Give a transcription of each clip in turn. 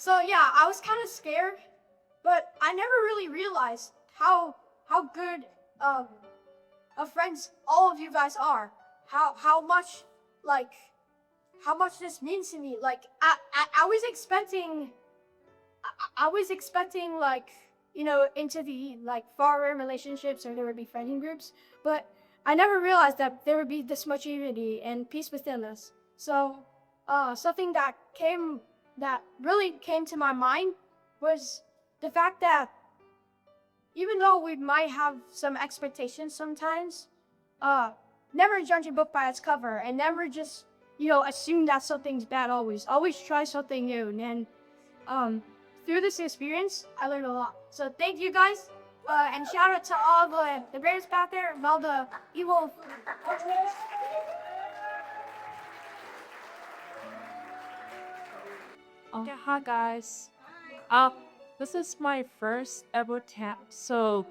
So yeah, I was kind of scared, but I never really realized how good um of friends all of you guys are. How much like how much this means to me. Like I was expecting I was expecting like into the like foreign relationships or there would be friending groups, but I never realized that there would be this much unity and peace within us. So something that really came to my mind was the fact that even though we might have some expectations sometimes, uh, never judge a book by its cover and never just, assume that something's bad always. Always try something new. And um, through this experience, I learned a lot. So thank you guys. And shout out to all the bears back there and all the evil. Yeah, hi guys. Um, this is my first ever tap. So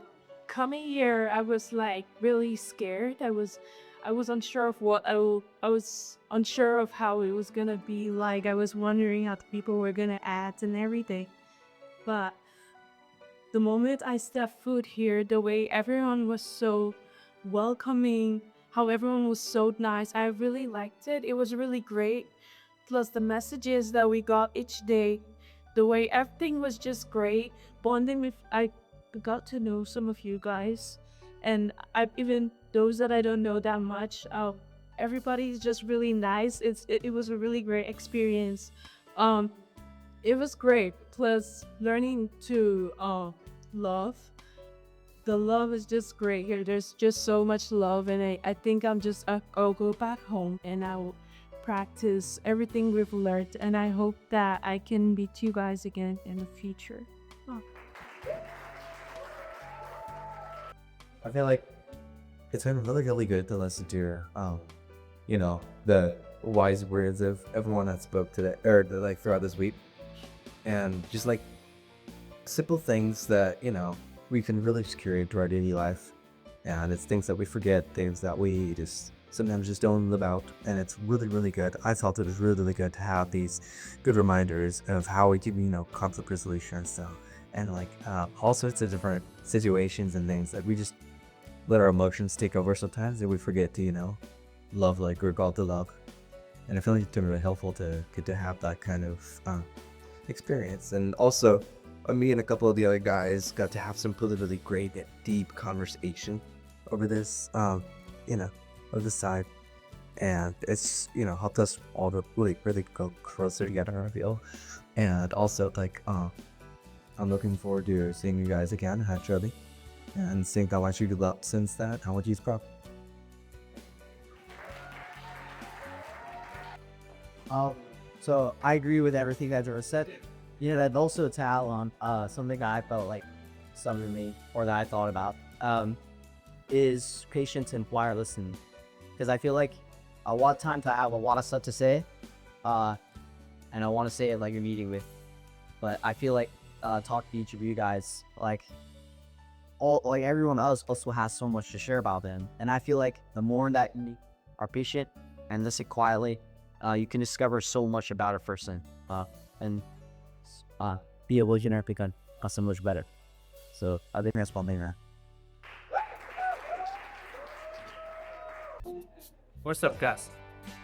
coming here, I was like really scared. I was unsure of I was unsure of how it was gonna be like. I was wondering how the people were gonna act and everything. But the moment I stepped foot here, the way everyone was so welcoming, how everyone was so nice, I really liked it. It was really great. Plus the messages that we got each day, the way everything was just great. Bonding with, I got to know some of you guys, and I even those that I don't know that much. Everybody's just really nice. It was a really great experience. Um, it was great. Plus learning to love. The love is just great here. There's just so much love, and I think I'll go back home and I'll practice everything we've learned, and I hope that I can meet you guys again in the future. Oh. I feel like it's been really, really good to listen to your, the wise words of everyone that spoke today, or like throughout this week, and just like simple things that we can really just carry into our daily life, and it's things that we forget, things that we just sometimes just don't live out, and it's really, really good. I felt it was really, really good to have these good reminders of how we can, conflict resolution and stuff, and like all sorts of different situations and things that we just let our emotions take over sometimes, and we forget to, love like we're called to love. And I feel like it's been really helpful to get to have that kind of experience. And also, me and a couple of the other guys got to have some really great and deep conversation over this, of the side. And it's, helped us all to really go closer together, I feel. And also, like, I'm looking forward to seeing you guys again actually, and seeing how much you developed since that, how much you've grown. Um, so I agree with everything that Jordan said. That also tell on something that I felt like something to me or that I thought about is patience and wire listening. Because I feel like a lot of times I have a lot of stuff to say, and I want to say it like you're meeting with, but I feel like talking to each of you guys, like everyone else also has so much to share about them, and I feel like the more that you are patient and listen quietly, you can discover so much about a person, and be able to become so much better. So I think that's one thing. What's up, guys?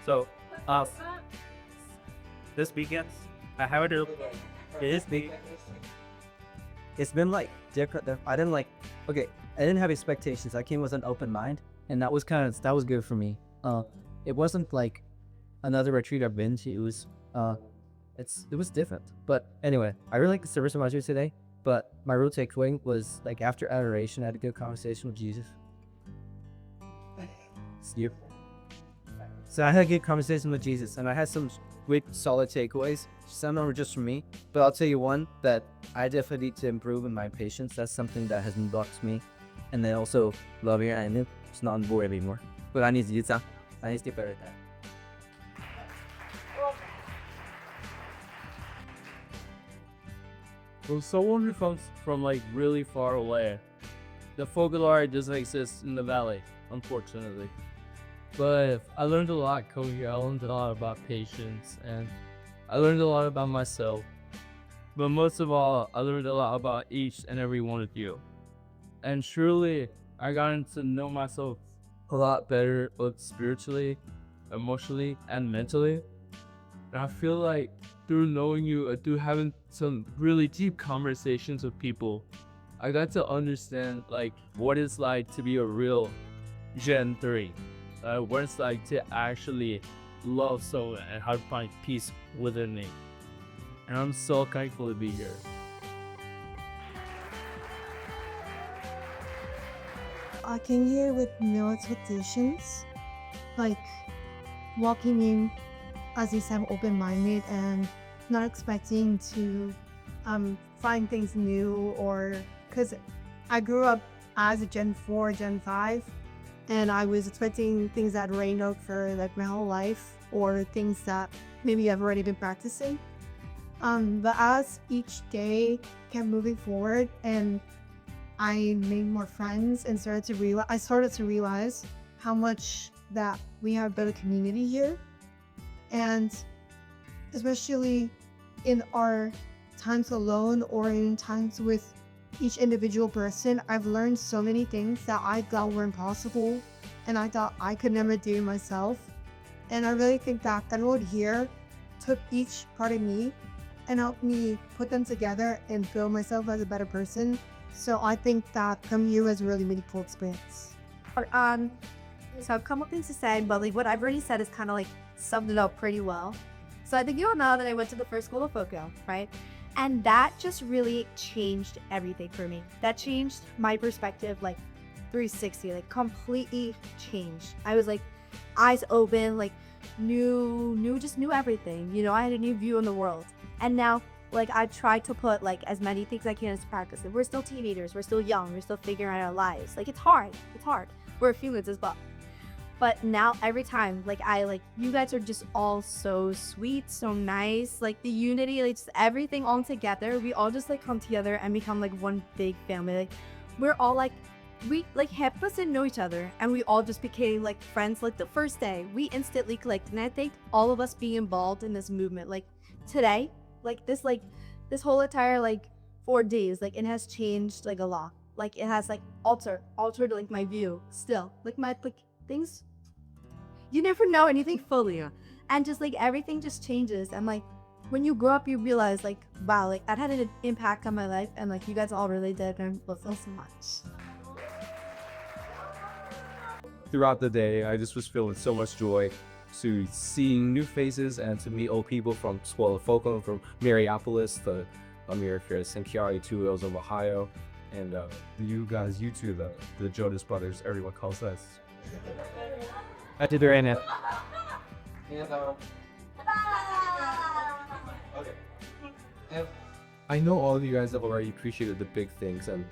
So, uh, this weekend, I have a do. It is big. It's been like different. I didn't have expectations. I came with an open mind, and that was good for me. It wasn't like another retreat I've been to. It was different. But anyway, I really like the service of module today. But my real takeaway was like after adoration, I had a good conversation with Jesus. It's you. So I had a good conversation with Jesus, and I had some quick, solid takeaways. Some of them were just from me, but I'll tell you one that I definitely need to improve in my patience. That's something that has blocked me, and then also love here. I know it's not on board anymore, but I need to do that. I need to get better at that. Well, someone who comes from like really far away, the folklore doesn't exist in the valley, unfortunately. But I learned a lot coming here. I learned a lot about patience, and I learned a lot about myself. But most of all, I learned a lot about each and every one of you. And truly, I got to know myself a lot better, both spiritually, emotionally, and mentally. And I feel like through knowing you, through having some really deep conversations with people, I got to understand like what it's like to be a real Gen 3. What it's like to actually love someone and how to find peace within it. And I'm so thankful to be here. I came here with no expectations, like walking in as if I'm open-minded and not expecting to find things new, or because I grew up as a Gen 4, Gen 5, and I was expecting things that rained out for like my whole life, or things that maybe I've already been practicing. But as each day kept moving forward and I made more friends and I started to realize how much that we have built a community here. And especially in our times alone or in times with each individual person, I've learned so many things that I thought were impossible and I thought I could never do myself. And I really think that everyone here took each part of me and helped me put them together and build myself as a better person. So I think that coming here was a really meaningful experience. So I have a couple things to say, but like what I've already said is kind of like summed it up pretty well. So I think you all know that I went to the first school of Foco, right? And that just really changed everything for me. That changed my perspective, like 360, like completely changed. I was like eyes open, like knew everything. You know, I had a new view on the world. And now, like, I try to put like as many things I can as practice. We're still teenagers, we're still young, we're still figuring out our lives. Like it's hard. We're humans as well. But now every time, like you guys are just all so sweet, so nice. Like the unity, like just everything all together. We all just like come together and become like one big family. Like we're all like, we like half of us didn't know each other and we all just became like friends like the first day. We instantly clicked. And I think all of us being involved in this movement, like today, like this whole entire like 4 days, like it has changed like a lot. Like it has like altered like my view still. Like my like things, you never know anything fully, and just like everything just changes. And like when you grow up you realize like wow, like that had an impact on my life, and like you guys all really did, and I love you so much. Throughout the day, I just was feeling so much joy to seeing new faces and to meet old people from School of Folklore, from Mariapolis to Amir here, St. Chiari, 2 Hills of Ohio, and you guys, you two, the Jonas Brothers, everyone calls us. I did it right now. I know all of you guys have already appreciated the big things and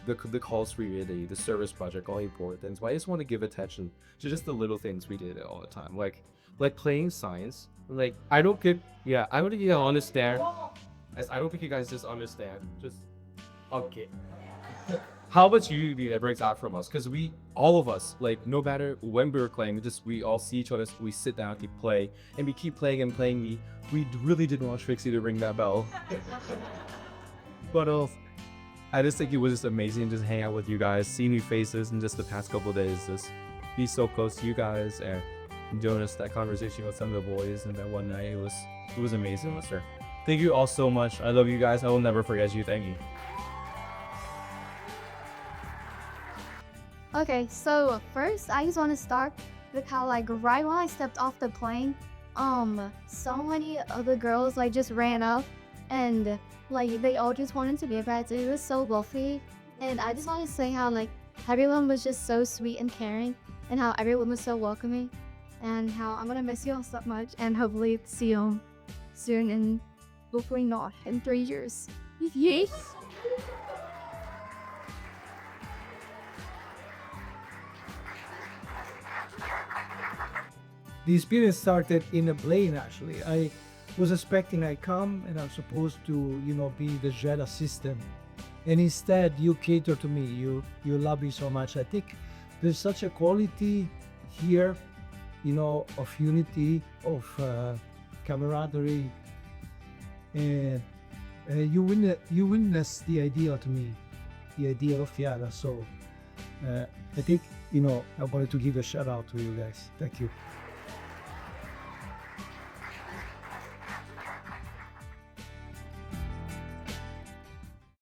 the calls for unity, the service project, all the important things. But I just want to give attention to just the little things we did all the time, like playing science. Like I don't think you guys understand. I don't think you guys just understand. Just okay. How much unity that brings out from us, because we, all of us, like no matter when we were playing, we all see each other, we sit down, we play, and we keep playing and playing. We really didn't want Trixie to ring that bell. But I just think it was just amazing just hang out with you guys, see new faces, and just the past couple of days, just be so close to you guys and Jonas, that conversation with some of the boys, and that one night, it was amazing, sir. Thank you all so much. I love you guys. I will never forget you. Thank you. Okay, so first I just want to start with how like right when I stepped off the plane, so many other girls like just ran up and like they all just wanted to be a friend. It was so lovely, and I just want to say how like everyone was just so sweet and caring, and how everyone was so welcoming, and how I'm gonna miss you all so much, and hopefully see you soon, and hopefully not in 3 years. Yes. The experience started in a plane, actually. I was expecting I come and I'm supposed to, be the jet assistant. And instead, you cater to me. You love me so much. I think there's such a quality here, of unity, of camaraderie. And you witnessed the ideal to me, the ideal of Fiala. So I think I wanted to give a shout out to you guys. Thank you.